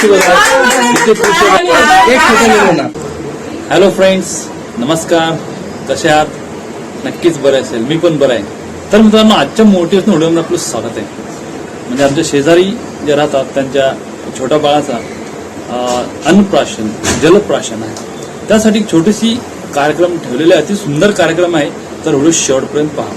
खुशी किती खुशी एक फोटो ना. हॅलो फ्रेंड्स, नमस्कार. कसे आहात? नक्कीच बरे असेल. मी पण बरं आहे. तर मित्रांनो, आजच्या मोटिवेशनल व्हिडिओमध्ये आपलं स्वागत आहे. म्हणजे आमच्या शेजारी जे राहतात त्यांच्या छोट्या बाळाचा अन्नप्राशन जलप्राशन आहे. त्यासाठी एक छोटीशी कार्यक्रम ठेवलेले अति सुंदर कार्यक्रम आहे. तर व्हिडिओ शेवटपर्यंत पहा.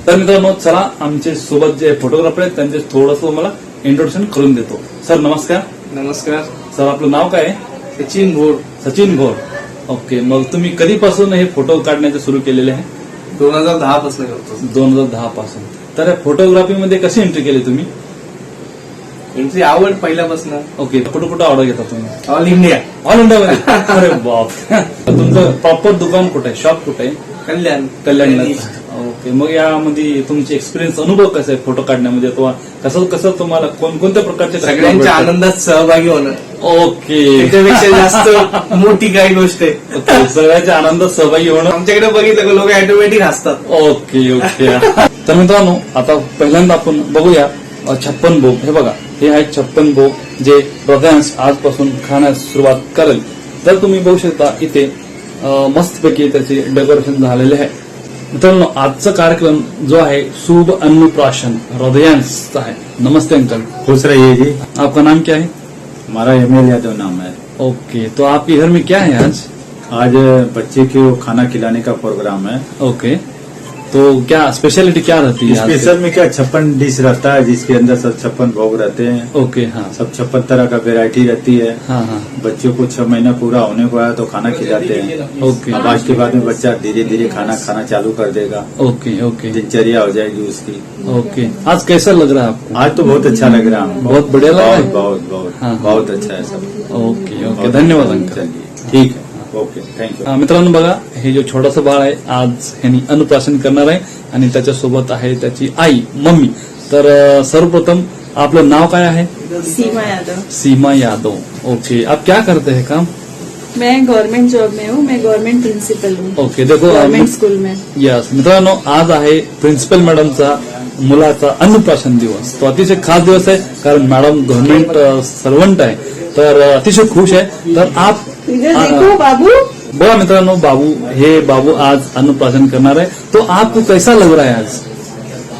तर मित्रांनो, चला आमचे सोबत जे फोटोग्राफर आहेत त्यांचे थोडंसं मला इंट्रोडक्शन करून देतो. सर नमस्कार. नमस्कार सर, आपलं नाव काय आहे? सचिन भोर. सचिन भोर. ओके, मग तुम्ही कधीपासून हे फोटो काढण्याचे सुरू केलेले आहे? 2010 पासून करतो. 2010 पासून. तर फोटोग्राफीमध्ये कशी एंट्री केली तुम्ही? तुमची आवड पहिल्यापासून. ओके, कुठं कुठं ऑर्डर घेता तुम्ही? All India. ऑल इंडियामध्ये? अरे बाप. तुमचं प्रॉपर दुकान कुठे आहे? शॉप कुठे आहे? कल्याणला. ओके, मग यामध्ये तुमची एक्सपिरियन्स अनुभव कसा आहे फोटो काढण्यामध्ये, किंवा कसं तुम्हाला कोणकोणत्या प्रकारचे सगळ्यांच्या आनंदात सहभागी होणं. ओके, त्याच्यापेक्षा जास्त मोठी काही गोष्ट आहे. सगळ्याच्या आनंदात सहभागी होणं. आमच्याकडे बघितलं लोक ऑटोमॅटिक हसतात. Okay okay. तर मित्रांनो, आता पहिल्यांदा आपण बघूया 56 भोग. हे बघा, हे आहे 56 भोग जे हृदयांश आजपासून खाण्यास सुरुवात करेल. तर तुम्ही बघू शकता इथे मस्तपैकी त्याचे डेकोरेशन झालेले आहे. मित्रांनो, आजचा कार्यक्रम जो है शुभ अन्नप्राशन हृदयांश है. नमस्ते अंकल. खुश रहिए जी. आपका नाम क्या है? हमारा एमएल यादव नाम है. ओके, तो आपके घर में क्या है आज? आज बच्चे को खाना खिलाने का प्रोग्राम है. ओके, तो क्या स्पेशलिटी क्या रहती है? स्पेशल में क्या 56 डिश रहता है, जिसके अंदर सब 56 भोग रहते हैं. ओके, हाँ. सब 56 तरह का वेरायटी रहती है. हाँ हाँ. बच्चों को 6 महीना पूरा होने को आया तो खाना खिलाते हैं. ओके. अब आज के बाद में बच्चा धीरे धीरे खाना चालू कर देगा. Okay okay. दिनचर्या हो जाएगी उसकी. ओके, आज कैसा लग रहा है आपको? आज तो बहुत अच्छा लग रहा है. बहुत बढ़िया लग रहा है. बहुत हाँ. बहुत अच्छा है सब. ओके ओके, धन्यवाद अंकल. चलिए, ठीक है. Okay, thank you. मित्रांनो, बघा, हे जो छोटासा बाळ आहे आज ह्यांनी अन्नप्राशन करणार आहे आणि त्याच्यासोबत आहे त्याची आई मम्मी. तर सर्वप्रथम आपलं नाव काय आहे? सीमा यादव. सीमा यादव. ओके, आप क्या करते हैं काम? मैं गवर्नमेंट जॉब में हूँ. मैं गवर्नमेंट प्रिंसिपल हूँ. ओके, देखो गवर्नमेंट स्कूल में. यस मित्रांनो, आज आहे प्रिन्सिपल मॅडमचा मुलाचा अन्नप्राशन दिवस. तो अतिशय खास दिवस आहे कारण मॅडम गव्हर्नमेंट सर्वंट आहे. तर अतिशय खुश आहे. तर आप देखो बाबू. बघा मित्रांनो, बाबू आज अन्नप्राशन करणार आहे. तो आपको कैसा लग रहा है आज?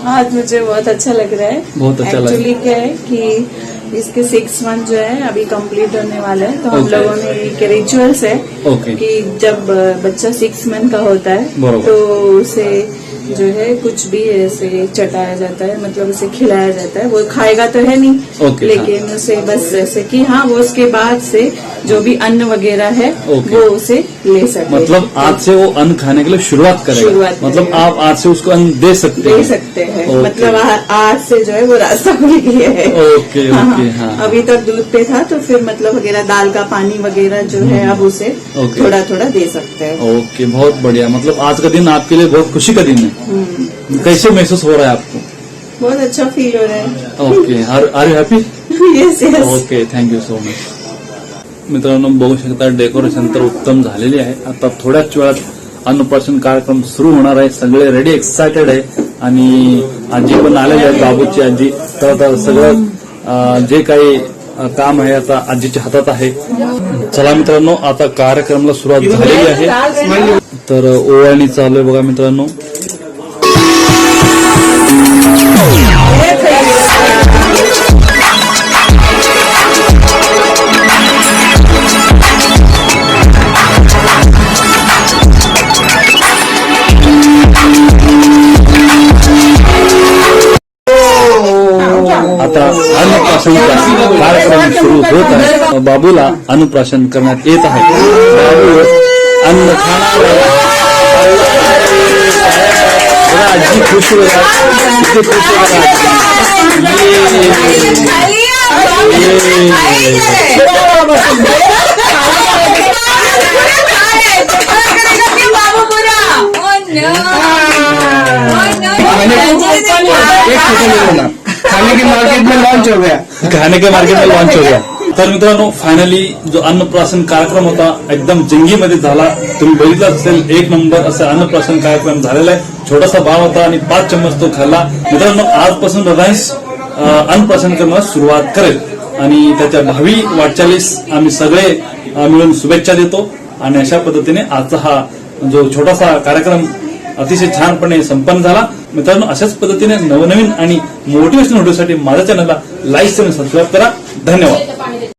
आज मुझे बहुत अच्छा लग रहा है. बहुत अच्छा लग रहा है. एक्चुअली क्या है कि इसके 6 मंथ जो है अभी कंप्लीट होने वाले हैं. तो हम Okay. लोगों में एक रिचुअल्स है ओके. कि जब बच्चा 6 मंथ का होता है बरोबर. तो उसे जो है कुछ भी ऐसे चटाया जाता है, मतलब उसे खिलाया जाता है. वो खाएगा तो है नहीं. ओके, लेकिन उसे बस ऐसे कि हाँ, वो उसके बाद से जो भी अन्न वगैरह है ओके. वो उसे ले सके. मतलब आज से वो अन्न खाने के लिए शुरुआत करेगा. मतलब आप आज से उसको अन्न दे सकते हैं. ओके. मतलब आज से जो है वो रास्ता खुल गया है. Okay okay. हाँ. अभी तक दूध पे था तो फिर मतलब वगैरह दाल का पानी वगैरह जो है अब उसे ओके. थोड़ा थोड़ा दे सकते हैं. ओके, बहुत बढ़िया. मतलब आज का दिन आपके लिए बहुत खुशी का दिन है. कैसे महसूस हो रहा है आपको? बहुत अच्छा फील हो रहा है. Okay, are you happy? Yes yes. Okay, thank you so much. मित्रांनो, बघू शकता डेकोरेशन तर उत्तम झालेले आहे. आता थोड्याच वेळात अन्नप्राशन कार्यक्रम सुरू होणार आहे. सगळे रेडी एक्सायटेड आहे आणि आजी पण आलेली आहे, बाबूची आजी. तर सगळं जे काही काम आहे आता आजीच्या हातात आहे. चला मित्रांनो, आता कार्यक्रमाला सुरुवात झालेली आहे. तर ओवाळणी चालू आहे बघा मित्रांनो. आता अन्नप्राशनचा कार्यक्रम सुरू होत आहे. बाबूला अन्नप्राशन करण्यात येत आहे. बाबू अन्न खाणार. आजी खुश किती खुश खाने के मार्केट में लॉन्च हो गया. तर मित्रांनो, फायनली जो अन्नप्राशन कार्यक्रम होता एकदम जंगीमध्ये झाला. तुम्ही बघितलं असेल, 1 नंबर असा अन्नप्राशन कार्यक्रम झालेला आहे. छोटासा बाळ होता आणि 5 चम्मच तो खाल्ला. मित्रांनो, आजपासून हृदयांश अन्नप्राशन करण्यास सुरुवात करेल. आणि त्याच्या भावी वाटचालीस आम्ही सगळे मिळून शुभेच्छा देतो. आणि अशा पद्धतीने आजचा हा जो छोटासा कार्यक्रम अतिशय छानपणे संपन्न झाला. मित्रांनो, अशाच पद्धतीने नवनवीन आणि मोटिवेशनल व्हिडिओसाठी माझ्या चॅनलला लाईक आणि सबस्क्राईब करा. धन्यवाद.